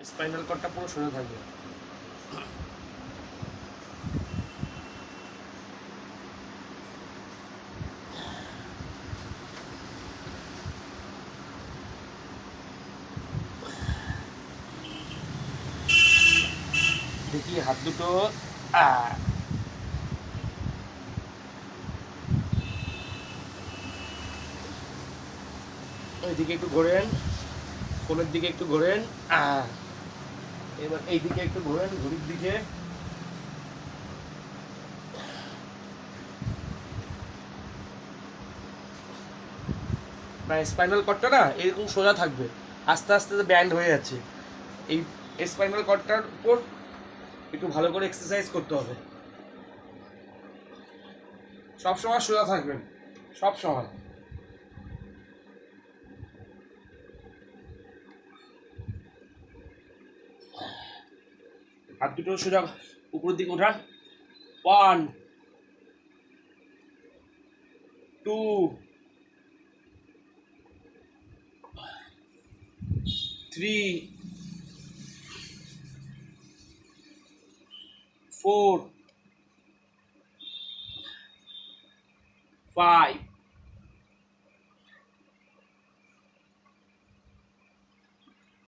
Spinal কর্ডটা পুরো সোজা থাকবে। দেখি হাত দুটো ওইদিকে একটু ঘোরেন, ফোনের দিকে একটু ঘোরেন, এবার এই দিকে একটু ঘোরেন, ঘড়ির দিকে। স্পাইনাল কর্ডটা না এরকম সোজা থাকবে, আস্তে আস্তে ব্যান্ড হয়ে যাচ্ছে। এই স্পাইনাল কর্ডটার উপর একটু ভালো করে এক্সারসাইজ করতে হবে। সবসময় সোজা থাকবেন, সব সময়। হাত দুটো সোজা উপরের দিকে ওঠান। 1 2 3 4 5